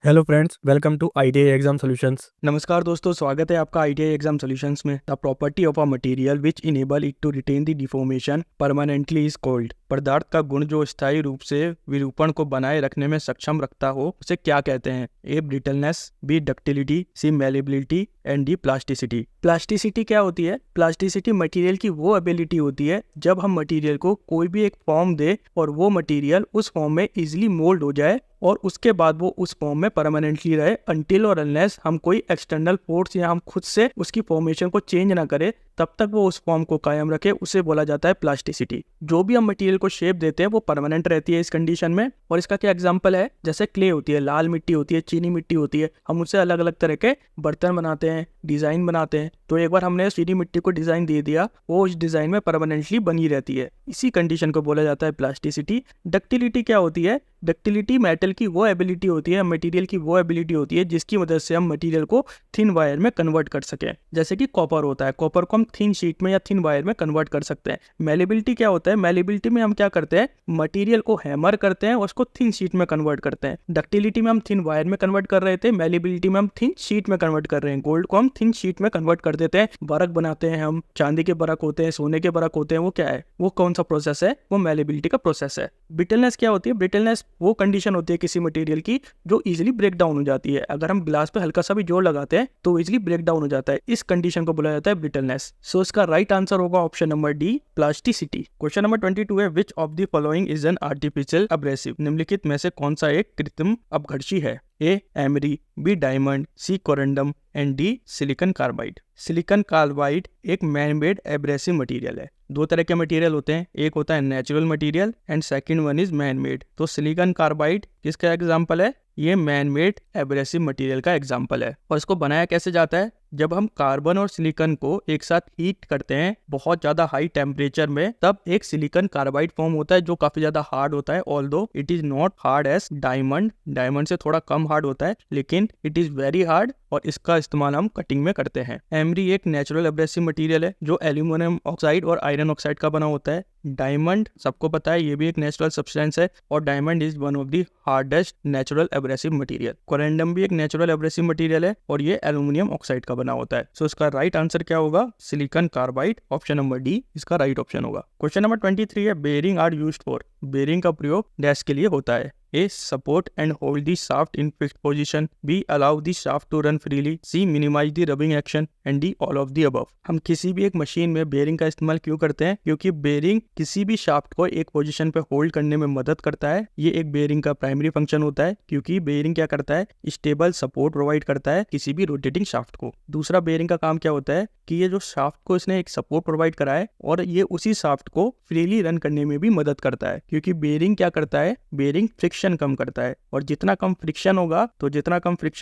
Hello friends, welcome to ITI exam solutions. नमस्कार दोस्तों, स्वागत है आपका आईटीआई एग्जाम सॉल्यूशंस में। The property of a material which enable it to retain the deformation permanently is called. पदार्थ का गुण जो स्थायी रूप से विरूपण को बनाए रखने में सक्षम रखता हो उसे क्या कहते हैं? A brittleness, B ductility, C malleability and D plasticity. Plasticity क्या होती है? प्लास्टिसिटी मटेरियल की वो एबिलिटी होती है जब हम मटेरियल को कोई भी एक फॉर्म दे और वो मटेरियल उस फॉर्म में इजिली मोल्ड हो जाए और उसके बाद वो उस फॉर्म में परमानेंटली रहे अनटिल और अनलेस हम कोई एक्सटर्नल फोर्स या हम खुद से उसकी फॉर्मेशन को चेंज ना करें, तब तक वो उस फॉर्म को कायम रखे। उसे बोला जाता है प्लास्टिसिटी। जो भी हम मटेरियल को शेप देते हैं वो परमानेंट रहती है इस कंडीशन में। और इसका क्या एग्जांपल है? जैसे क्ले होती है, लाल मिट्टी होती है, चीनी मिट्टी होती है, हम उससे अलग अलग तरह के बर्तन बनाते हैं, डिजाइन बनाते हैं। तो एक बार हमने चीनी मिट्टी को डिजाइन दे दिया, वो उस डिजाइन में परमानेंटली बनी रहती है। इसी कंडीशन को बोला जाता है प्लास्टिसिटी। डक्टिलिटी क्या होती है? डक्टिलिटी मेटल की वो एबिलिटी होती है, मटेरियल की वो एबिलिटी होती है जिसकी मदद से हम मटेरियल को थिन वायर में कन्वर्ट कर सकें। जैसे कि कॉपर होता है, कॉपर को हम थिन शीट में या थिन वायर में कन्वर्ट कर सकते हैं। मेलेबिलिटी क्या होता है? मेलेबिलिटी में हम क्या करते हैं? मटेरियल को हैमर करते हैं और उसको थिन शीट में कन्वर्ट करते हैं। डक्टिलिटी में हम थिन वायर में कन्वर्ट कर रहे थे, मेलेबिलिटी में हम थिन शीट में कन्वर्ट कर रहे हैं। गोल्ड को हम थिन शीट में कन्वर्ट कर देते हैं, बरक बनाते हैं हम, चांदी के बरक होते हैं, सोने के बरक होते हैं। वो क्या है? वो कौन सा प्रोसेस है? वो मेलेबिलिटी का प्रोसेस है। ब्रिटलनेस क्या होती है? ब्रिटलनेस वो कंडीशन होती है किसी मटेरियल की जो इजीली ब्रेक डाउन हो जाती है। अगर हम ग्लास पे हल्का सा भी जोर लगाते हैं तो इजीली ब्रेक डाउन हो जाता है। इस कंडीशन को बोला जाता है ब्रिटलनेस। सो इसका राइट आंसर होगा option number D, plasticity. Question number 22 है, which of the following is an artificial abrasive. निम्नलिखित में से कौन सा एक कृत्रिम अपघर्षी है? A emery, B diamond, C corundum and D silicon carbide. Silicon carbide एक मैन मेड एब्रेसिव मटेरियल है। दो तरह के मटेरियल होते हैं, एक होता है natural material and second one is man made. तो सिलिकॉन कार्बाइड किसका एग्जांपल है? ये मैन मेड एब्रेसिव मटेरियल का एग्जांपल है। और इसको बनाया कैसे जाता है? जब हम कार्बन और सिलिकॉन को एक साथ हीट करते हैं बहुत ज्यादा हाई टेम्परेचर में, तब एक सिलिकॉन कार्बाइड फॉर्म होता है जो काफी ज्यादा हार्ड होता है। Although it is not hard as diamond, diamond से थोड़ा कम हार्ड होता है, लेकिन इट इज वेरी हार्ड और इसका इस्तेमाल हम कटिंग में करते हैं। एमरी एक नेचुरल एब्रेसिव मटेरियल है जो एल्यूमिनियम ऑक्साइड और आयरन ऑक्साइड का बना होता है। डायमंड सबको पता है, ये भी एक नेचुरल सब्सटेंस है और diamond is one of the hardest natural abrasive material. Corundum भी एक नेचुरल एब्रेसिव मटेरियल है और ये एल्यूमिनियम ऑक्साइड का बना होता है। सो इसका राइट आंसर क्या होगा? Silicon carbide, option number D इसका राइट ऑप्शन होगा। क्वेश्चन नंबर 23 है, bearing are used for. Bearing का प्रयोग डैश के लिए होता है? A. Support and hold the shaft in fixed position. B. Allow the shaft to run freely. C. Minimize the rubbing action. And D. All of the above. हम किसी भी एक मशीन में बेरिंग का इस्तेमाल क्यों करते हैं? क्योंकि बेरिंग किसी भी शाफ्ट को एक पोजीशन पे होल्ड करने में मदद करता है। ये एक बेरिंग का प्राइमरी फंक्शन होता है क्योंकि बेरिंग क्या करता है? स्टेबल सपोर्ट प्रोवाइड करता है किसी भी रोटेटिंग शाफ्ट को। दूसरा बेरिंग का काम क्या होता है कि ये जो शाफ्ट को इसने एक सपोर्ट प्रोवाइड करा है और ये उसी शाफ्ट को फ्रीली रन करने में भी मदद करता है। क्योंकि बेरिंग क्या करता है? बेरिंग फ्रिक्शन कम करता है और जितना कम फ्रिक्शन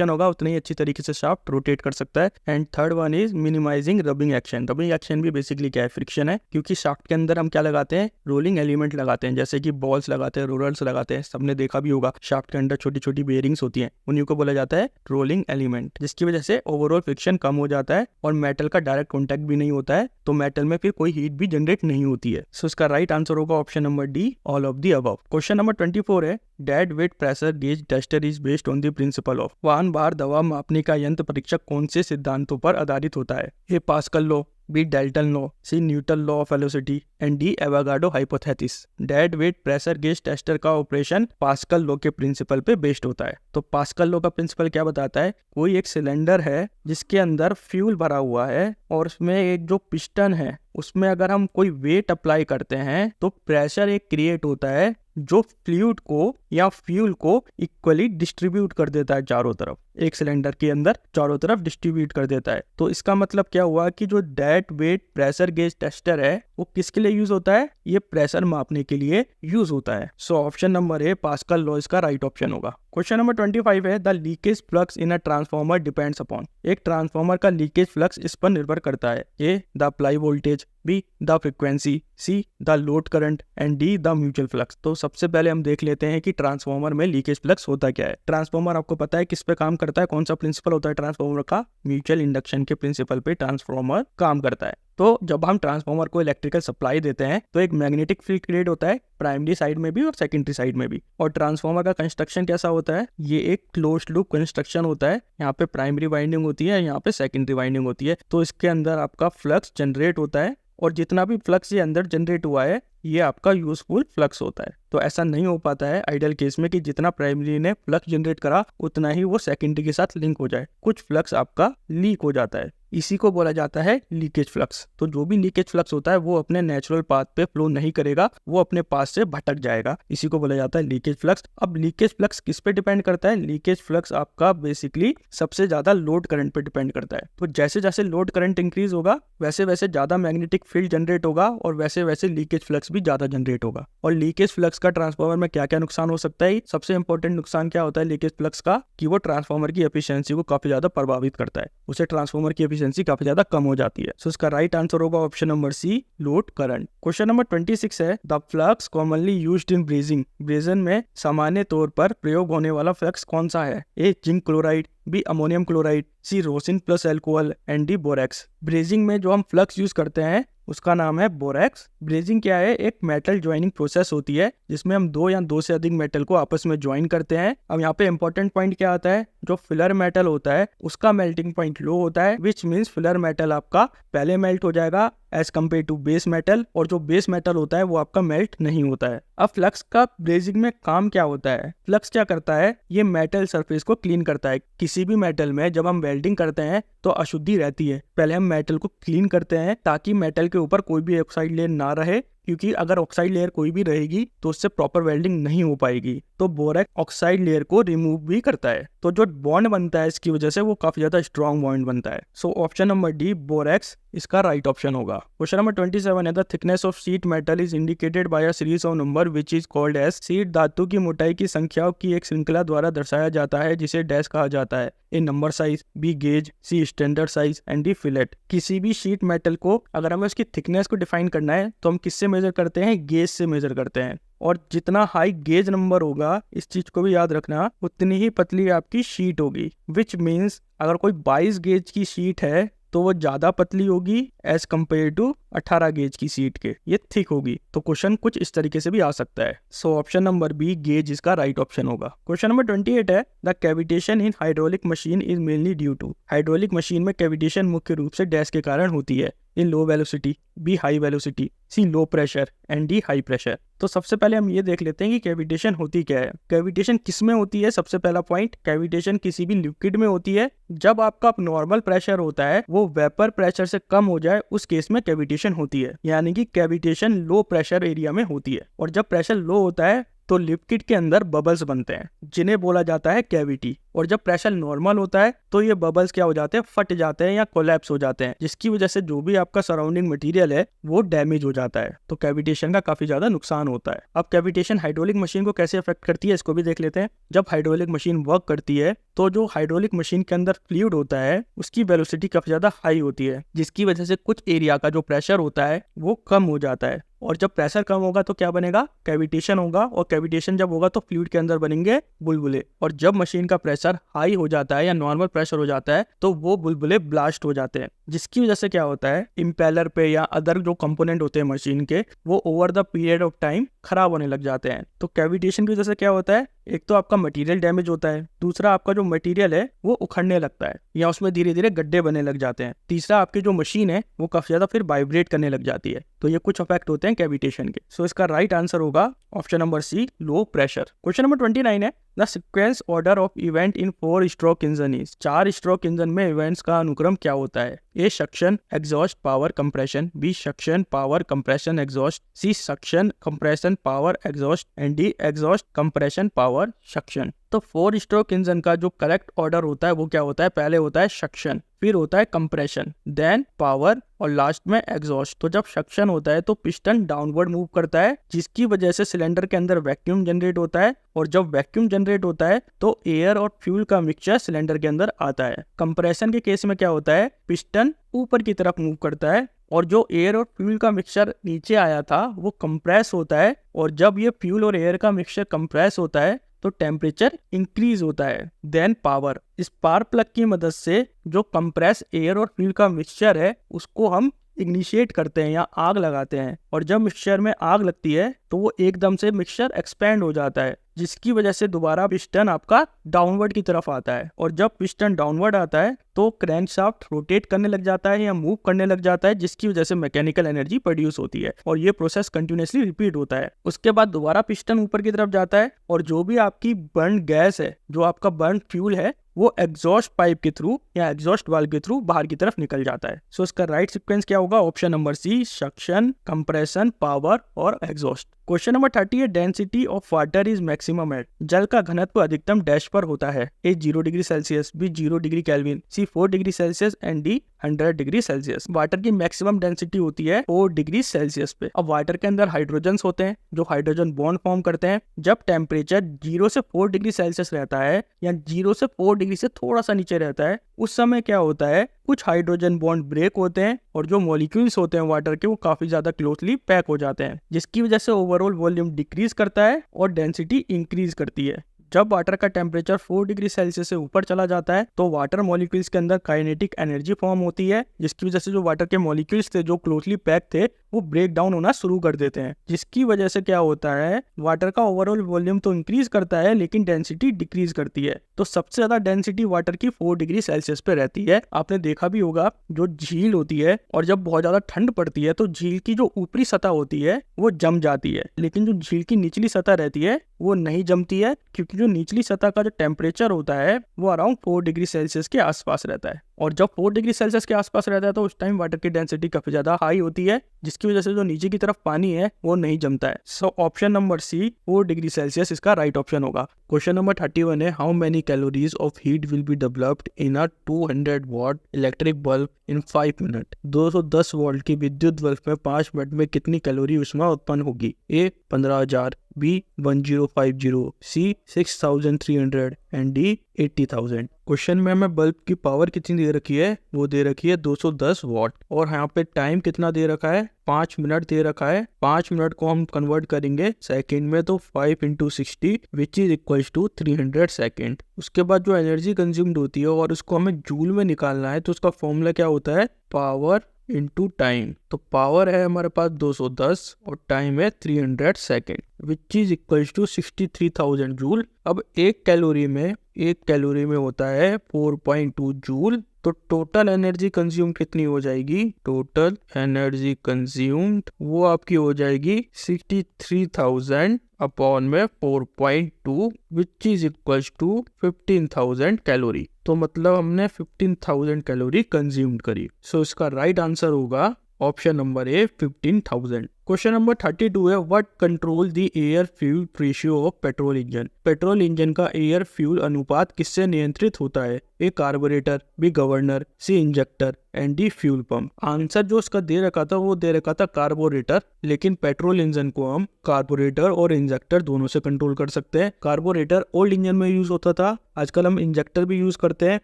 होगा उतना ही अच्छी तरीके से शाफ्ट रोटेट कर सकता है। And third one is minimizing rubbing action. Rubbing action भी बेसिकली क्या है? फ्रिक्शन है। क्योंकि शाफ्ट के अंदर हम क्या लगाते हैं? रोलिंग एलिमेंट लगाते हैं, जैसे कि बॉल्स लगाते हैं, रोलर्स लगाते हैं। सबने देखा भी होगा शाफ्ट के अंदर छोटी छोटी बेरिंग्स होती हैं, उन्हीं को बोला जाता है रोलिंग एलिमेंट, जिसकी वजह से ओवरऑल फ्रिक्शन कम हो जाता है और मेटल का डायरेक्ट कॉन्टैक्ट भी नहीं होता है, तो मेटल में फिर कोई हीट भी जनरेट नहीं होती है। सो इसका राइट आंसर होगा option number D, all of the above. Question number 24 है, dead weight pressure gauge tester is based on the principle of. वाहन भार दबाव मापने का यंत्र परीक्षक कौन से सिद्धांतों पर आधारित होता है? A Pascal law, B Dalton law, C Newton law of velocity and D Avogadro hypothesis. Dead weight pressure gauge tester का ऑपरेशन पास्कल लॉ के प्रिंसिपल पे बेस्ड होता है। तो पास्कल लॉ का प्रिंसिपल क्या बताता है? कोई एक सिलेंडर है जिसके अंदर फ्यूल भरा हुआ है और उसमें एक जो पिस्टन है उसमें अगर हम कोई वेट अप्लाई करते हैं तो प्रेशर एक क्रिएट होता है जो फ्लूइड को या फ्यूल को इक्वली डिस्ट्रीब्यूट कर देता है चारों तरफ, एक सिलेंडर के अंदर चारों तरफ डिस्ट्रीब्यूट कर देता है। तो इसका मतलब क्या हुआ कि जो dead weight pressure gauge tester है वो किसके लिए यूज होता है? ये प्रेशर मापने के लिए यूज होता है। So option number A Pascal law इसका राइट ऑप्शन होगा। क्वेश्चन नंबर 25 है, the leakage flux in a transformer depends upon. एक ट्रांसफॉर्मर का लीकेज फ्लक्स इस पर निर्भर करता है? A the apply voltage, B the frequency, C the load current and D the mutual flux. तो सबसे पहले हम देख लेते हैं कि ट्रांसफॉर्मर में लीकेज फ्लक्स होता क्या है। ट्रांसफॉर्मर आपको पता है किस पे काम करता है? कौन सा प्रिंसिपल होता है ट्रांसफॉर्मर का? म्यूचुअल इंडक्शन के प्रिंसिपल पे ट्रांसफॉर्मर काम करता है। तो जब हम ट्रांसफार्मर को इलेक्ट्रिकल सप्लाई देते हैं तो एक मैग्नेटिक फील्ड क्रिएट होता है प्राइमरी साइड में भी और सेकेंडरी साइड में भी। और ट्रांसफार्मर का कंस्ट्रक्शन कैसा होता है, ये एक क्लोज्ड लूप कंस्ट्रक्शन होता है। यहाँ पे प्राइमरी वाइंडिंग होती है, यहाँ पे सेकेंडरी वाइंडिंग होती है। तो इसके अंदर आपका फ्लक्स जनरेट होता है और जितना भी फ्लक्स ये अंदर जनरेट हुआ है ये आपका यूजफुल फ्लक्स होता है। तो ऐसा नहीं हो पाता है आइडियल केस में कि जितना प्राइमरी ने फ्लक्स जनरेट करा उतना ही वो सेकेंडरी के साथ लिंक हो जाए। कुछ फ्लक्स आपका लीक हो जाता है, इसी को बोला जाता है लीकेज फ्लक्स। तो जो भी लीकेज फ्लक्स होता है वो अपने नेचुरल पाथ पे फ्लो नहीं करेगा, वो अपने पाथ से भटक जाएगा, इसी को बोला जाता है लीकेज फ्लक्स। अब लीकेज फ्लक्स किस पे डिपेंड करता है, लीकेज फ्लक्स आपका बेसिकली सबसे ज्यादा लोड करंट पे डिपेंड करता है। तो जैसे जैसे लोड करंट इंक्रीज होगा वैसे वैसे ज्यादा मैग्नेटिक फील्ड जनरेट होगा और वैसे वैसे लीकेज फ्लक्स भी ज्यादा जनरेट होगा। और लीकेज फ्लक्स का ट्रांसफार्मर में क्या क्या नुकसान हो सकता है, सबसे इंपॉर्टेंट नुकसान क्या होता है लीकेज फ्लक्स का, कि वो ट्रांसफार्मर की एफिशिएंसी को काफी ज्यादा प्रभावित करता है, उसे ट्रांसफार्मर की एफिशिएंसी काफी ज्यादा कम हो जाती है। सो इसका राइट आंसर होगा ऑप्शन नंबर सी, लोड करंट। क्वेश्चन नंबर 26 है, the flux commonly used in brazing. Brazen में सामान्य तौर पर प्रयोग होने वाला फ्लक्स कौन सा है, A zinc chloride, B ammonium chloride, C rosin plus alcohol and D borax. Brazing में जो हम फ्लक्स यूज करते हैं उसका नाम है बोरेक्स। ब्रेजिंग क्या है, एक मेटल ज्वाइनिंग प्रोसेस होती है जिसमें हम दो या दो से अधिक मेटल को आपस में ज्वाइन करते हैं। अब यहाँ पे इंपॉर्टेंट पॉइंट क्या आता है, जो फिलर मेटल होता है उसका मेल्टिंग पॉइंट लो होता है, विच मीन्स फिलर मेटल आपका पहले मेल्ट हो जाएगा as compare to base metal, और जो बेस मेटल होता है वो आपका मेल्ट नहीं होता है। अब फ्लक्स का ब्रेजिंग में काम क्या होता है, फ्लक्स क्या करता है, ये मेटल सरफेस को क्लीन करता है। किसी भी मेटल में जब हम वेल्डिंग करते हैं तो अशुद्धि रहती है, पहले हम मेटल को क्लीन करते हैं ताकि मेटल के ऊपर कोई भी ऑक्साइड लेयर ना रहे, क्योंकि अगर ऑक्साइड लेयर कोई भी रहेगी तो उससे प्रॉपर वेल्डिंग नहीं हो पाएगी। तो बोरेक्स ऑक्साइड लेयर को रिमूव भी करता है, तो जो बॉन्ड बनता है इसकी वजह से वो काफी ज्यादा स्ट्रॉन्ग बॉन्ड बनता है। So option number D borax इसका राइट ऑप्शन होगा। क्वेश्चन नंबर 27 है, the thickness of sheet metal is indicated by a series of number which is called as. Sheet धातु की मोटाई की संख्याओं की एक श्रृंखला द्वारा दर्शाया जाता है जिसे डैश कहा जाता है, A number size, B gauge, C standard size and D fillet. किसी भी शीट मेटल को अगर हमें उसकी थिकनेस को डिफाइन करना है तो हम किससे मेजर करते हैं, गेज से मेजर करते हैं। और जितना हाई गेज नंबर होगा, इस चीज को भी याद रखना, उतनी ही पतली आपकी शीट होगी। विच मीन्स अगर कोई 22 गेज की शीट है तो वो ज्यादा पतली होगी एज कम्पेयर टू 18 गेज की शीट के, ये थिक होगी। तो क्वेश्चन कुछ इस तरीके से भी आ सकता है। So option number B gauge इसका राइट ऑप्शन होगा। क्वेश्चन नंबर 28 है, the cavitation in hydraulic machine is mainly due to. Hydraulic machine में कैविटेशन मुख्य रूप से डैश के कारण होती है, A low velocity, B high velocity, C low pressure and D high pressure. तो सबसे पहले हम ये देख लेते हैं कि कैविटेशन होती क्या है। कैविटेशन किस में होती है, सबसे पहला पॉइंट, कैविटेशन किसी भी लिक्विड में होती है जब आपका नॉर्मल प्रेशर होता है वो वेपर प्रेशर से कम हो जाए, उस केस में कैविटेशन होती है। यानी कि कैविटेशन लो प्रेशर एरिया में होती है, और जब प्रेशर लो होता है तो लिक्विड के अंदर बबल्स बनते हैं जिन्हें बोला जाता है कैविटी। और जब प्रेशर नॉर्मल होता है तो ये बबल्स क्या हो जाते हैं, फट जाते हैं या कोलैप्स हो जाते हैं, जिसकी वजह से जो भी आपका सराउंडिंग मटेरियल है वो डैमेज हो जाता है। तो कैविटेशन का काफी ज्यादा नुकसान होता है। अब कैविटेशन हाइड्रोलिक मशीन को कैसे अफेक्ट करती है इसको भी देख लेते हैं। जब हाइड्रोलिक मशीन वर्क करती है तो जो हाइड्रोलिक मशीन के अंदर फ्लूइड होता है उसकी वेलोसिटी काफी ज्यादा हाई होती है, जिसकी वजह से कुछ एरिया का जो प्रेशर होता है वो कम हो जाता है। और जब प्रेशर कम होगा तो क्या बनेगा, कैविटेशन होगा, और कैविटेशन जब होगा तो फ्लूइड के अंदर बनेंगे बुलबुले। और जब मशीन का प्रेशर हाई हो जाता है या नॉर्मल प्रेशर हो जाता है तो वो बुलबुले ब्लास्ट हो जाते हैं, जिसकी वजह से क्या होता है, इम्पेलर पे या अदर जो कंपोनेंट होते हैं मशीन के वो over the period of time खराब होने लग जाते हैं। तो कैविटेशन की वजह से क्या होता है, एक तो आपका मटेरियल डैमेज होता है, दूसरा आपका जो मटेरियल है वो उखड़ने लगता है या उसमें धीरे धीरे गड्ढे बनने लग जाते हैं, तीसरा आपकी जो मशीन है वो काफी ज्यादा फिर वाइब्रेट करने लग जाती है। तो ये कुछ इफेक्ट होते हैं कैविटेशन के। सो इसका राइट आंसर होगा option number C, low pressure. Question number 29 है, the sequence order of event in 4 stroke engine is. 4 stroke engine में इवेंट्स का अनुक्रम क्या होता है, A suction exhaust power compression, B suction power compression exhaust, C suction compression power exhaust and D exhaust compression power suction. तो 4 stroke engine का जो correct order होता है वो क्या होता है, पहले होता है सक्शन, फिर होता है कंप्रेशन, देन पावर और लास्ट में एग्जॉस्ट। तो जब सक्शन होता है तो पिस्टन डाउनवर्ड मूव करता है, जिसकी वजह से सिलेंडर के अंदर वैक्यूम जनरेट होता है, और जब वैक्यूम जनरेट होता है तो एयर और फ्यूल का मिक्सचर सिलेंडर के अंदर आता है। कंप्रेशन के केस में क्या होता है, पिस्टन ऊपर की तरफ मूव करता है और जो एयर और फ्यूल का मिक्सचर नीचे आया था वो कंप्रेस होता है, और जब ये फ्यूल और एयर का मिक्सचर कंप्रेस होता है तो टेम्परेचर इंक्रीज होता है। देन पावर, स्पार्क प्लग की मदद से जो कंप्रेस एयर और फ्यूल का मिक्सचर है उसको हम इग्निशिएट करते हैं या आग लगाते हैं, और जब मिक्सचर में आग लगती है तो वो एकदम से मिक्सचर एक्सपेंड हो जाता है, जिसकी वजह से दोबारा पिस्टन आपका डाउनवर्ड की तरफ आता है। और जब पिस्टन डाउनवर्ड आता है तो क्रैंकशाफ्ट रोटेट करने लग जाता है या मूव करने लग जाता है, जिसकी वजह से मैकेनिकल एनर्जी प्रोड्यूस होती है, और ये प्रोसेस कंटिन्यूसली रिपीट होता है। उसके बाद दोबारा पिस्टन ऊपर की तरफ जाता है, और जो भी आपकी बर्न गैस है, जो आपका बर्न फ्यूल है, वो एग्जॉस्ट पाइप के थ्रू या एग्जॉस्ट वाल्व के थ्रू बाहर की तरफ निकल जाता है। सो इसका राइट सीक्वेंस क्या होगा? Option number C, suction, compression, power और एग्जॉस्ट। क्वेश्चन नंबर 30 है, density of water is maximum at. जल का घनत्व अधिकतम डैश पर होता है। A 0 degree Celsius, B 0 degree Kelvin, C 4 degree Celsius and D 100 degree Celsius. Water की मैक्सिमम डेंसिटी होती है 4 डिग्री सेल्सियस पे। अब वाटर के अंदर हाइड्रोजन्स होते हैं जो हाइड्रोजन बॉन्ड फॉर्म करते हैं। जब टेम्परेचर 0 से 4 डिग्री सेल्सियस रहता है या 0 से 4 डिग्री से थोड़ा सा नीचे रहता है, उस समय क्या होता है, कुछ हाइड्रोजन बॉन्ड ब्रेक होते हैं और जो मॉलिक्यूल्स होते हैं वाटर के, वो काफी ज्यादा क्लोजली पैक हो जाते हैं, जिसकी वजह से ओवरऑल वॉल्यूम डिक्रीज करता है और डेंसिटी इंक्रीज करती है। जब वाटर का टेम्परेचर 4 डिग्री सेल्सियस से ऊपर चला जाता है तो वाटर मॉलिक्यूल्स के अंदर काइनेटिक एनर्जी फॉर्म होती है, जिसकी वजह से जो वाटर के मॉलिक्यूल्स थे जो क्लोजली पैक थे वो ब्रेक डाउन होना शुरू कर देते हैं, जिसकी वजह से क्या होता है, वाटर का ओवरऑल वॉल्यूम तो इंक्रीज करता है लेकिन डेंसिटी डिक्रीज करती है। तो सबसे ज्यादा डेंसिटी वाटर की 4 डिग्री सेल्सियस पे रहती है। आपने देखा भी होगा, जो झील होती है और जब बहुत ज्यादा ठंड पड़ती है तो झील की जो ऊपरी सतह होती है वो जम जाती है, लेकिन जो झील की निचली सतह रहती है वो नहीं जमती है, क्योंकि जो निचली सतह का जो टेम्परेचर होता है वो अराउंड 4 डिग्री सेल्सियस के आसपास रहता है। और जब 4 डिग्री सेल्सियस के आसपास रहता है तो उस टाइम वाटर की डेंसिटी काफी ज्यादा हाई होती है, जिसकी वजह से जो नीचे की तरफ पानी है वो नहीं जमता है। So option number C, 4 degree Celsius इसका राइट ऑप्शन होगा। क्वेश्चन नंबर 31 है, how many calories of heat will be developed in a 200 watt electric bulb in 5 minute. 210 volt की विद्युत बल्ब में 5 मिनट में कितनी कैलोरी ऊष्मा उत्पन्न होगी? A 15,000, B 1050, C 6300 and D 80,000। Question में हमें बल्ब की पावर कितनी दे रखी है? वो दे रखी है 210 वॉट, और यहाँ पे टाइम कितना दे रखा है? 5 मिनट दे रखा है। 5 मिनट को हम कन्वर्ट करेंगे सेकंड में, तो 5 × 60 which is equals to 300 second. उसके बाद जो एनर्जी कंज्यूम्ड होती है और उसको हमें जूल में निकालना है, तो उसका फॉर्मूला क्या होता है? Power into time. तो पावर है हमारे पास 210 और टाइम है 300 second, which is equals to 63,000 joule. अब एक कैलोरी में होता है 4.2 जूल, तो टोटल एनर्जी कंज्यूम कितनी हो जाएगी? टोटल एनर्जी कंज्यूम्ड वो आपकी हो जाएगी 63,000 अपॉन में 4.2 which is equals to 15,000 calorie. तो मतलब हमने 15,000 कैलोरी कंज्यूम्ड करी। सो इसका राइट आंसर होगा option number A, 15,000। Question number 32 है, what control the air fuel ratio of petrol engine. Petrol engine का एयर फ्यूल अनुपात किससे नियंत्रित होता है? A carburettor, B governor, C injector and D fuel pump. Answer जो उसका दे रखा था वो दे रखा था कार्बोरेटर, लेकिन पेट्रोल इंजन को हम कार्बोरेटर और इंजेक्टर दोनों से कंट्रोल कर सकते हैं। कार्बोरेटर ओल्ड इंजन में यूज होता था, आजकल हम इंजेक्टर भी यूज करते हैं।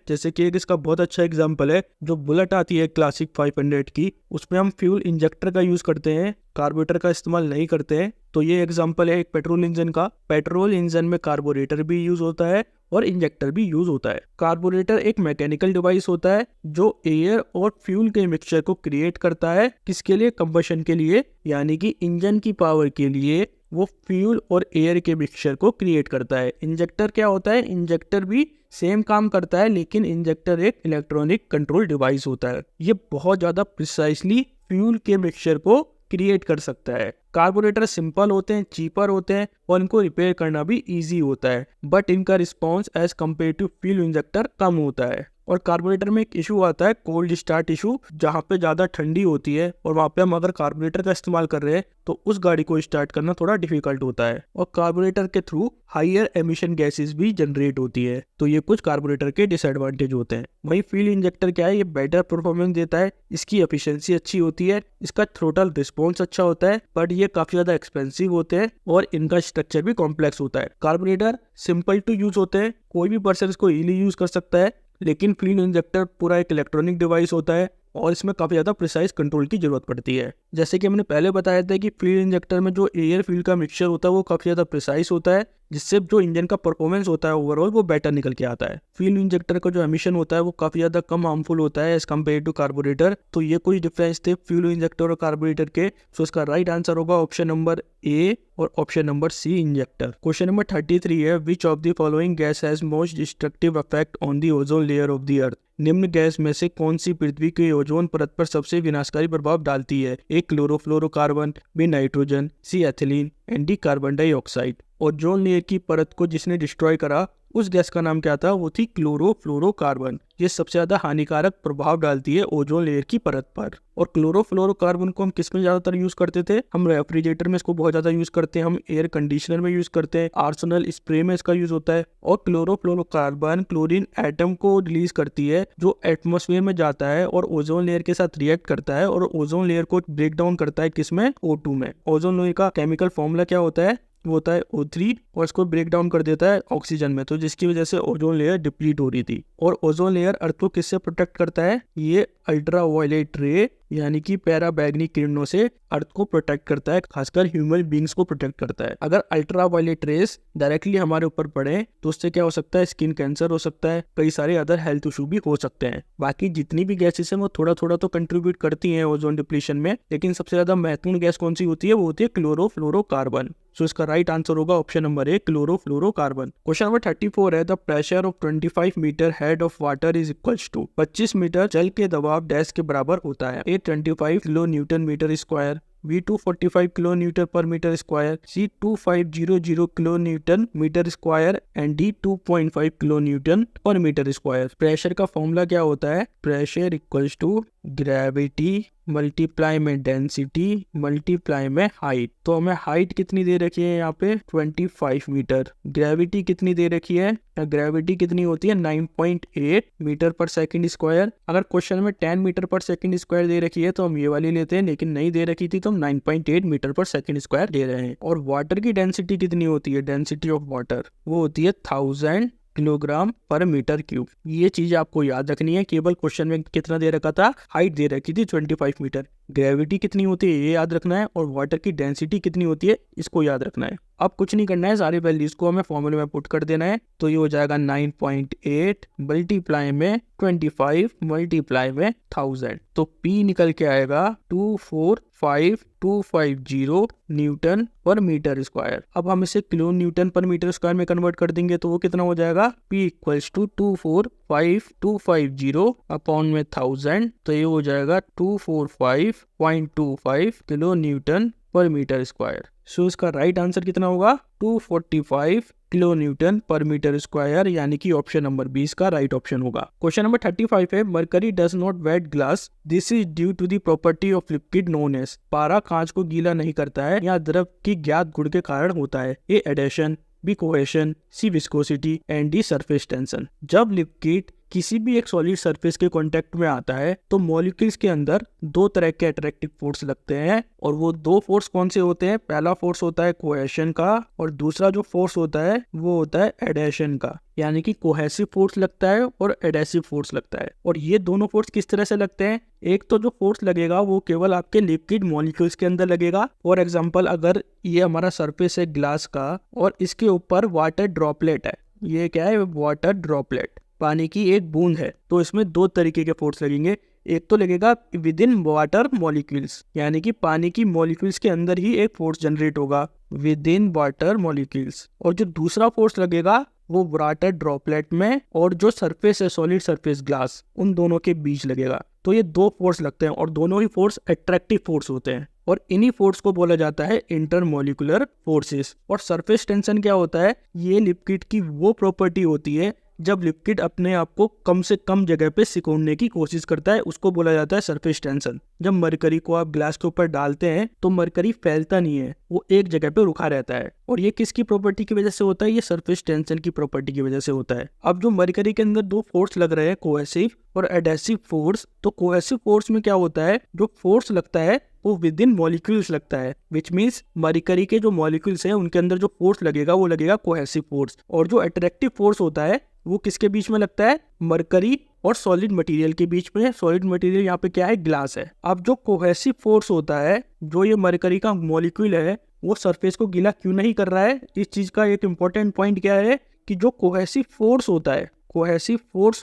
जैसे कि एक इसका बहुत अच्छा एग्जांपल है, जो बुलेट आती है क्लासिक 500 की, उसमें हम फ्यूल इंजेक्टर का यूज करते हैं, कार्बोरेटर का इस्तेमाल नहीं करते हैं। तो ये एग्जांपल है एक पेट्रोल इंजन का। पेट्रोल इंजन में कार्बोरेटर भी यूज होता है और इंजेक्टर भी यूज होता है। कार्बोरेटर एक मैकेनिकल डिवाइस होता है जो एयर और फ्यूल के मिक्सचर को क्रिएट करता है। किसके लिए? कंबशन के लिए, यानी कि इंजन की पावर के लिए वो फ्यूल और एयर के मिक्सचर को क्रिएट करता है। इंजेक्टर क्या होता है? इंजेक्टर भी सेम काम करता है, लेकिन इंजेक्टर एक इलेक्ट्रॉनिक कंट्रोल डिवाइस होता है। ये बहुत ज्यादा प्रिसाइसली फ्यूल के मिक्सचर को क्रिएट कर सकता है। कार्बोरेटर सिंपल होते हैं, चीपर होते हैं और इनको रिपेयर करना भी इजी होता है, बट इनका response as compare to fuel injector कम होता है। और कार्बोरेटर में एक इशू आता है कोल्ड स्टार्ट इशू, जहाँ पे ज़्यादा ठंडी होती है और वहाँ पे हम अगर कार्बोरेटर का इस्तेमाल कर रहे हैं तो उस गाड़ी को स्टार्ट करना थोड़ा डिफिकल्ट होता है। और कार्बोरेटर के थ्रू हाइयर एमिशन गैसेस भी जनरेट होती है। तो ये कुछ कार्बोरेटर के डिसएडवांटेज होते हैं। वहीं फ्यूल इंजेक्टर क्या है? ये बेटर परफॉर्मेंस देता है, इसकी एफिशिएंसी अच्छी होती है, इसका थ्रोटल रिस्पॉन्स अच्छा होता है, बट ये काफी ज्यादा एक्सपेंसिव होते हैं और इनका स्ट्रक्चर भी कॉम्प्लेक्स होता है। कार्बोरेटर सिंपल टू यूज होते हैं, कोई भी पर्सन इसको इजीली यूज कर सकता है, लेकिन फ्यूल इंजेक्टर पूरा एक इलेक्ट्रॉनिक डिवाइस होता है और इसमें काफी ज्यादा प्रिसाइज कंट्रोल की जरूरत पड़ती है। जैसे कि हमने पहले बताया था कि फ्यूल इंजेक्टर में जो एयर फ्यूल का मिक्सचर होता है वो काफी ज्यादा प्रिसाइज होता है, जिससे जो इंजन का परफॉर्मेंस होता है ओवरऑल वो बेटर निकल के आता है। फ्यूल इंजेक्टर का जो एमिशन होता है वो काफी ज्यादा कम हार्मफुल होता है एज कम्पेयर टू कार्बोरेटर। तो ये कुछ डिफरेंस थे फ्यूल इंजेक्टर और कार्बोरेटर के। सो इसका राइट आंसर होगा ऑप्शन नंबर ए और option number C injector. Question number 33 है, which of the following gas has most destructive effect on the ozone layer of the earth. निम्न gas में से कौन सी पृथ्वी के ओजोन परत पर सबसे विनाशकारी प्रभाव डालती है? A chlorofluorocarbon, B nitrogen, C ethylene and D carbon dioxide. Ozone layer की परत को जिसने डिस्ट्रॉय करा उस गैस का नाम क्या था? वो थी क्लोरोफ्लोरोकार्बन। ये सबसे ज्यादा हानिकारक प्रभाव डालती है ओजोन लेयर की परत पर। और क्लोरोफ्लोरोकार्बन को हम किस में ज्यादातर यूज करते थे? हम रेफ्रिजरेटर में इसको बहुत ज्यादा यूज करते हैं, हम एयर कंडीशनर में यूज करते हैं, आर्सेनल स्प्रे में इसका यूज होता है। और क्लोरोफ्लोरोकार्बन क्लोरीन एटम को रिलीज करती है जो एटमॉस्फेयर में जाता है और ओजोन लेयर के साथ रिएक्ट करता है और ओजोन लेयर को ब्रेक डाउन करता है किसमें? O2 में। ओजोन लेयर का केमिकल फॉर्मूला क्या होता है? वो होता है O3 और इसको ब्रेक डाउन कर देता है ऑक्सीजन में, तो जिसकी वजह से ओजोन लेयर डिप्लीट हो रही थी। और ओजोन लेयर अर्थ को किससे प्रोटेक्ट करता है? ये अल्ट्रावायलेट रे यानी कि पैराबैगनी किरणों से अर्थ को प्रोटेक्ट करता है, खासकर ह्यूमन बींग्स को प्रोटेक्ट करता है। अगर अल्ट्रावायलेट रेस डायरेक्टली हमारे ऊपर पड़े तो उससे क्या हो सकता है? स्किन कैंसर हो सकता है, कई सारे अदर हेल्थ इशू भी हो सकते हैं। बाकी जितनी भी गैसेस हैं वो थोड़ा थोड़ा तो कंट्रीब्यूट करती हैं ओजोन डिप्लीशन में, लेकिन सबसे ज्यादा महत्वपूर्ण गैस कौन सी होती है? वो होती है क्लोरोफ्लोरोकार्बन। सो इसका राइट आंसर होगा option number A chlorofluorocarbon. Question number 34 है, the pressure of 25 metre head of water is equals to 25 metre जल के दबाव डैश के बराबर होता है। A 25 kilo newton metre square, B 245 kilo newton पर metre square, C 2500 kilo newton metre square and D 2.5 kilo newton पर metre square. Pressure का फॉर्मूला क्या होता है? Pressure equals to gravity multiply में डेंसिटी मल्टीप्लाई में हाइट। तो हमें हाइट कितनी दे रखी है यहाँ पे? 25 मीटर। ग्रेविटी कितनी दे रखी है? ग्रेविटी कितनी होती है? 9.8 मीटर पर सेकंड स्क्वायर। अगर क्वेश्चन में 10 मीटर पर सेकंड स्क्वायर दे रखी है तो हम ये वाली लेते हैं, लेकिन नहीं दे रखी थी तो हम 9.8 मीटर पर सेकंड स्क्वायर ले रहे हैं। और वाटर की डेंसिटी कितनी होती है? डेंसिटी ऑफ वाटर वो होती है 1000 किलोग्राम पर मीटर क्यूब। ये चीज आपको याद रखनी है। केवल क्वेश्चन में कितना दे रखा था? हाइट दे रखी थी 25 मीटर। ग्रेविटी कितनी होती है ये याद रखना है, और वाटर की डेंसिटी कितनी होती है इसको याद रखना है। अब कुछ नहीं करना है, सारी वैल्यूज को हमें फॉर्मूले में पुट कर देना है। तो ये हो जाएगा 9.8 मल्टीप्लाई में 25 मल्टीप्लाई में 1000। तो P निकल के आएगा 245,250 न्यूटन पर मीटर स्क्वायर। अब हम इसे किलो न्यूटन पर मीटर स्क्वायर में कन्वर्ट कर देंगे तो वो कितना हो जाएगा? P इक्वल्स टू 245,250 अपॉन में 1000, तो ये हो जाएगा 245.25 किलो न्यूटन पर मीटर स्क्वायर। सो इसका राइट आंसर कितना होगा? 245 किलो न्यूटन पर मीटर स्क्वायर, यानी कि ऑप्शन नंबर 20 का राइट ऑप्शन होगा। क्वेश्चन नंबर 35 है, mercury does not wet glass, this is due to the property of liquid known as. पारा कांच को गीला नहीं करता है, या द्रव की ज्ञात गुण के कारण होता है। A adhesion, B cohesion, C viscosity and D surface tension. जब लिक्विड किसी भी एक सॉलिड सरफेस के कांटेक्ट में आता है तो मॉलिक्यूल्स के अंदर दो तरह के अट्रैक्टिव फोर्स लगते हैं, और वो दो फोर्स कौन से होते हैं? पहला फोर्स होता है कोहेशन का, और दूसरा जो फोर्स होता है वो होता है एडेशन का। यानी कि कोहेसिव फोर्स लगता है और एडेसिव फोर्स लगता है। और ये दोनों फोर्स किस तरह से लगते हैं? एक तो जो फोर्स लगेगा वो केवल आपके लिक्विड मॉलिक्यूल्स के अंदर लगेगा। फॉर एग्जांपल, अगर ये हमारा सरफेस है ग्लास का और इसके ऊपर वाटर ड्रॉपलेट है, ये क्या है? वाटर ड्रॉपलेट, पानी की एक बूंद है, तो इसमें दो तरीके के फोर्स लगेंगे। एक तो लगेगा विद इन वाटर मॉलिक्यूल्स, यानी कि पानी की मॉलिक्यूल्स के अंदर ही एक फोर्स जनरेट होगा विद इन वाटर मॉलिक्यूल्स। और जो दूसरा फोर्स लगेगा वो वाटर ड्रॉपलेट में और जो सरफेस है सॉलिड सरफेस ग्लास, उन दोनों के बीच लगेगा। तो ये दो फोर्स लगते हैं और दोनों ही फोर्स अट्रैक्टिव फोर्स होते हैं, और इन्हीं फोर्स को बोला जाता है इंटरमॉलिक्यूलर फोर्सेस। और सरफेस टेंशन क्या होता है? ये लिक्विड की वो प्रॉपर्टी होती है जब लिक्विड अपने आप को कम से कम जगह पे सिकुड़ने की कोशिश करता है, उसको बोला जाता है सरफेस टेंशन। जब मरकरी को आप ग्लास के ऊपर डालते हैं तो मरकरी फैलता नहीं है, वो एक जगह पे रुका रहता है। और ये किसकी प्रॉपर्टी की वजह से होता है? ये सरफेस टेंशन की प्रॉपर्टी की वजह से होता है। अब जो मरकरी के अंदर दो फोर्स लग रहे हैं, कोहेसिव और एडेसिव फोर्स, तो कोहेसिव फोर्स में क्या होता है? जो फोर्स लगता है वो विद इन मॉलिक्यूल्स लगता है, विच मीन्स मरकरी के जो मॉलिक्यूल्स हैं उनके अंदर जो फोर्स लगेगा वो लगेगा कोहेसिव फोर्स। और जो अट्रैक्टिव फोर्स होता है वो किसके बीच में लगता है? मरकरी और सॉलिड मटेरियल के बीच में। सॉलिड मटेरियल यहाँ पे क्या है? ग्लास है। अब जो कोहेसिव फोर्स होता है, जो ये मरकरी का मॉलिक्यूल है वो सरफेस को गीला क्यों नहीं कर रहा है? इस चीज का एक इम्पोर्टेंट पॉइंट क्या है कि जो कोहेसिव फोर्स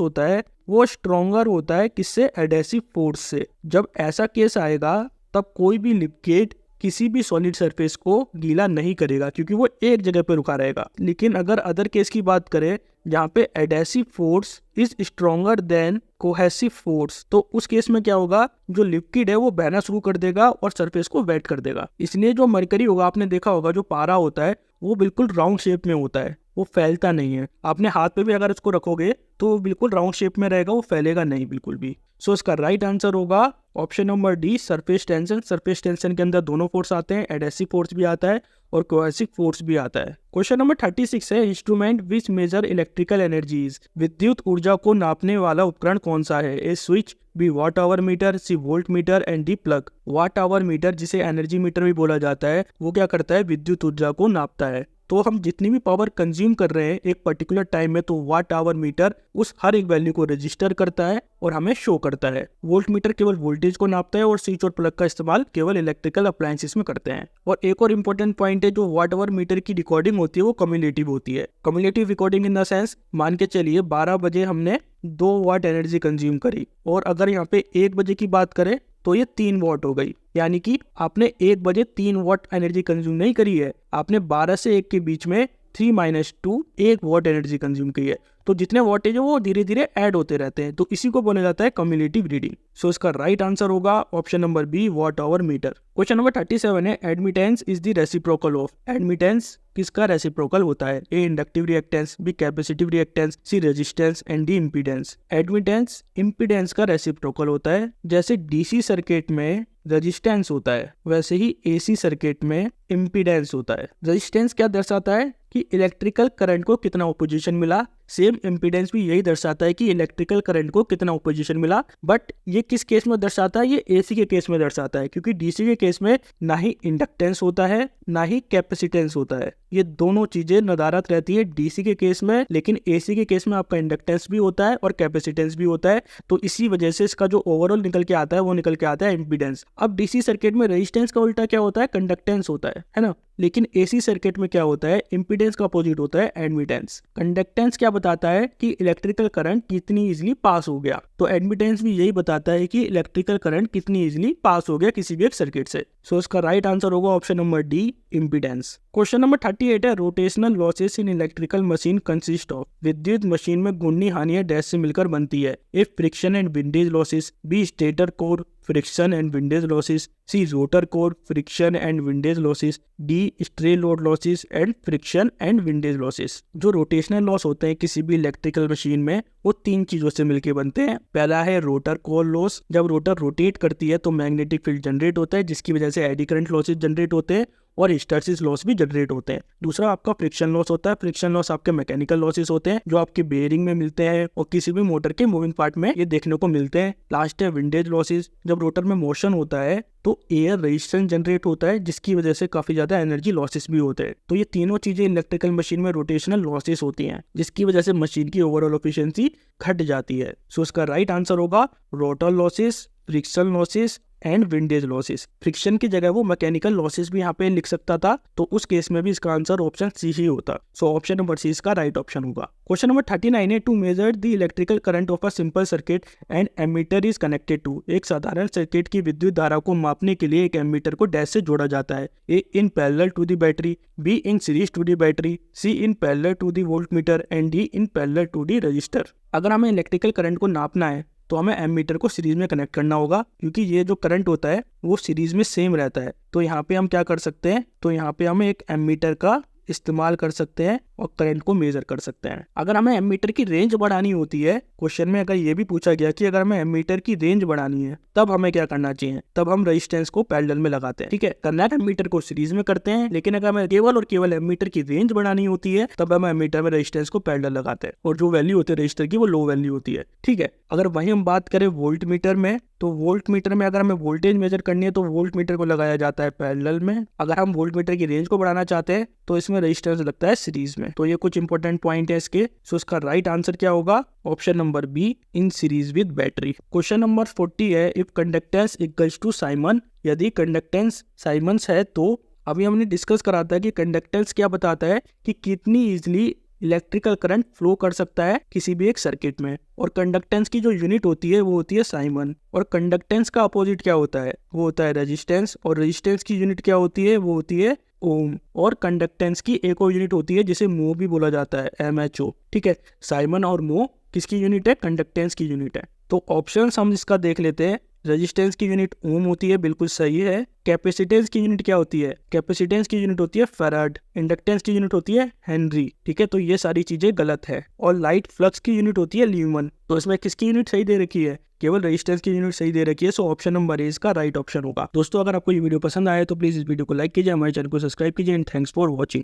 होता है वो स्ट्रॉन्गर होता है किससे? एडेसिव फोर्स से। जब ऐसा केस आएगा तब कोई भी लिक्विड किसी भी सॉलिड सरफेस को गीला नहीं करेगा क्योंकि वो एक जगह पे रुका रहेगा। लेकिन अगर अदर केस की बात करें जहाँ पे adhesive force is stronger than cohesive force, तो उस केस में क्या होगा? जो लिक्विड है वो बहना शुरू कर देगा और सरफेस को वेट कर देगा। इसलिए जो मरकरी होगा, आपने देखा होगा जो पारा होता है वो बिल्कुल राउंड शेप में होता है, वो फैलता नहीं है। आपने हाथ पे भी अगर इसको रखोगे तो वो बिल्कुल राउंड शेप में रहेगा, वो फैलेगा नहीं बिल्कुल भी। सो इसका राइट आंसर होगा option number D, surface tension. Surface tension के अंदर दोनों फोर्स आते हैं, एडेसिव फोर्स भी आता है और कोहेसिव फोर्स भी आता है। क्वेश्चन नंबर 36 है, instrument which measure electrical energies. विद्युत ऊर्जा को नापने वाला उपकरण कौन सा है? A switch, B watt hour meter, C volt meter and D plug. Watt hour meter, जिसे एनर्जी मीटर भी बोला जाता है, वो क्या करता है? विद्युत ऊर्जा को नापता है। तो हम जितनी भी पावर कंज्यूम कर रहे हैं एक पर्टिकुलर टाइम में, तो वाट आवर मीटर उस हर एक वैल्यू को रजिस्टर करता है और हमें शो करता है। वोल्ट मीटर केवल वोल्टेज को नापता है और स्विच और प्लग का इस्तेमाल केवल इलेक्ट्रिकल अप्लायंसेस में करते हैं। और एक और इम्पोर्टेंट पॉइंट है, जो वाट आवर मीटर की रिकॉर्डिंग होती है वो कम्युलेटिव होती है। Cumulative recording in the sense, मान के चलिए 12 बजे हमने 2 वाट एनर्जी कंज्यूम करी और अगर यहाँ पे 1 बजे की बात करें तो ये 3 वॉट हो गई। यानी कि आपने 1 बजे 3 वॉट एनर्जी कंज्यूम नहीं करी है, आपने 12 से 1 के बीच में 3-2 1 वॉट एनर्जी कंज्यूम की है। तो जितने वॉटेज है वो धीरे धीरे ऐड होते रहते हैं, तो इसी को बोला जाता है कम्युलेटिव रीडिंग। सो इसका राइट आंसर होगा option number B, watt hour meter. Question number 37 है, admittance is the reciprocal of. Admittance किसका रेसिप्रोकल होता है? A inductive reactance, B capacitive reactance, C resistance and D impedance. Admittance impedance का reciprocal होता है। जैसे DC circuit में resistance होता है वैसे ही एसी सर्किट में इम्पीडेंस होता है। रेजिस्टेंस क्या दर्शाता है कि इलेक्ट्रिकल करंट को कितना ओपोजिशन मिला, सेम इम्पीडेंस भी यही दर्शाता है कि इलेक्ट्रिकल करंट को कितना ओपोजिशन मिला। बट ये किस केस में दर्शाता है? ये एसी के केस में दर्शाता है, क्योंकि डीसी के केस में ना ही इंडक्टेंस होता है ना ही कैपेसिटेंस होता है। ये दोनों चीजें नदारत रहती है डीसी के केस में, लेकिन एसी के केस में आपका इंडक्टेंस भी होता है और कैपेसिटेंस भी होता है। तो इसी वजह से इसका जो ओवरऑल निकल के आता है वो निकल के आता है इम्पीडेंस। अब डीसी सर्किट में रेजिस्टेंस का उल्टा क्या होता है? कंडक्टेंस होता है ना। लेकिन एसी सर्किट में क्या होता है? इम्पीडेंस का अपोजिट होता है एडमिटेंस। कंडक्टेंस क्या बताता है? कि इलेक्ट्रिकल करंट कितनी इजीली पास हो गया। तो एडमिटेंस भी यही बताता है कि इलेक्ट्रिकल करंट कितनी इजीली पास हो गया किसी भी एक सर्किट से। सो इसका राइट आंसर होगा option number D, impedance. Question number 38 है, rotational losses in electrical machine consist of. विद्युत मशीन में घूर्णी हानियां डैश से मिलकर बनती है। A friction and windage losses, B stator core friction and windage losses, C rotor core friction and windage losses, D stray load losses and friction and windage losses. जो rotational loss होते हैं किसी भी electrical machine में वो 3 चीजों से मिलकर बनते हैं। पहला है रोटर कोर लॉस, जब रोटर रोटेट करती है तो मैग्नेटिक फील्ड जनरेट होता है जिसकी वजह से एडी करंट लॉसेस जनरेट होते हैं और हिस्टैरिसीस लॉस भी जनरेट होते हैं। दूसरा आपका फ्रिक्शन लॉस होता है। फ्रिक्शन लॉस आपके मैकेनिकल लॉसेस होते हैं जो आपके बेयरिंग में मिलते हैं और किसी भी मोटर के मूविंग पार्ट में ये देखने को मिलते हैं। लास्ट है विंडेज लॉसेस, जब रोटर में मोशन होता है तो एयर रेजिस्टेंस जनरेट होता है जिसकी वजह से काफी ज्यादा एनर्जी लॉसेस भी होते हैं। तो ये तीनों चीजें इलेक्ट्रिकल मशीन में रोटेशनल लॉसेस होती हैं जिसकी वजह से मशीन की ओवरऑल एफिशिएंसी घट जाती है। सो इसका राइट आंसर होगा rotor losses, friction losses and windage losses. Friction की जगह वो मैकेनिकल लॉसेस भी यहाँ पे लिख सकता था, तो उस केस में भी इसका आंसर ऑप्शन सी ही होता। सो ऑप्शन नंबर सी इसका राइट ऑप्शन होगा। क्वेश्चन नंबर 39 है, to measure the electrical current of a simple circuit and ammeter is connected to. एक साधारण सर्किट की विद्युत धारा को मापने के लिए एक एमीटर को डैश से जोड़ा जाता है। A in parallel to the battery, B in series to the battery, C in parallel to the volt meter and D in parallel to the register. अगर हमें इलेक्ट्रिकल करंट को नापना है तो हमें एमीटर को सीरीज में कनेक्ट करना होगा, क्योंकि ये जो करंट होता है वो सीरीज में सेम रहता है। तो यहाँ पे हम क्या कर सकते हैं? तो यहाँ पे हमें एक एमीटर का इस्तेमाल कर सकते हैं और करंट को मेजर कर सकते हैं। अगर हमें एमीटर की रेंज बढ़ानी होती है, क्वेश्चन में अगर ये भी पूछा गया कि अगर हमें एमीटर की रेंज बढ़ानी है तब हमें क्या करना चाहिए, तब हम रेजिस्टेंस को पैरेलल में लगाते हैं। ठीक है, कनेक्ट एमीटर को सीरीज में करते हैं, लेकिन अगर हमें केवल और केवल एमीटर की रेंज बढ़ानी होती है तब हम एमीटर में रेजिस्टेंस को पैरेलल लगाते हैं और जो वैल्यू होती है रजिस्टर की वो लो वैल्यू होती है। ठीक है, अगर वही हम बात करें वोल्ट मीटर में, तो वोल्ट मीटर में अगर हमें वोल्टेज मेजर करनी है तो वोल्ट मीटर को लगाया जाता है पैरेलल में। अगर हम वोल्ट मीटर की रेंज को बढ़ाना चाहते हैं तो इसमें रेजिस्टेंस लगता है सीरीज में। तो ये कुछ इंपॉर्टेंट पॉइंट है इसके। सो इसका राइट आंसर क्या होगा? Option number B, in series with battery. Question number 40 है, if conductance equals to siemens. यदि कंडक्टेंस साइमन्स है तो अभी हमने डिस्कस करा था कि कंडक्टेंस क्या बताता है कि कितनी इजीली इलेक्ट्रिकल करंट फ्लो कर सकता है किसी भी एक सर्किट में। और कंडक्टेंस की जो यूनिट होती है वो होती है साइमन। और कंडक्टेंस का अपोजिट क्या होता है, वो होता है रेजिस्टेंस। और रेजिस्टेंस की यूनिट क्या होती है, वो होती है ओम। और कंडक्टेंस की एक और यूनिट होती है जिसे मो भी बोला जाता है, MHO। ठीक है, साइमन और मो किसकी यूनिट है, कंडक्टेंस की यूनिट है। तो ऑप्शंस हम इसका देख लेते हैं। रेजिस्टेंस की यूनिट ओम होती है, बिल्कुल सही है। कैपेसिटेंस की यूनिट क्या होती है, कैपेसिटेंस की यूनिट होती है फैराड। इंडक्टेंस की यूनिट होती है हेनरी। ठीक है, तो ये सारी चीजें गलत है। और लाइट फ्लक्स की यूनिट होती है ल्यूमन। तो इसमें किसकी यूनिट सही दे रखी है, केवल रेजिस्टेंस की यूनिट सही दे रखी है। सो ऑप्शन नंबर ए इसका राइट ऑप्शन होगा। दोस्तों अगर आपको ये वीडियो पसंद आए तो प्लीज इस वीडियो को लाइक कीजिए, हमारे चैनल को सब्सक्राइब कीजिए एंड थैंक्स फॉर वॉचिंग।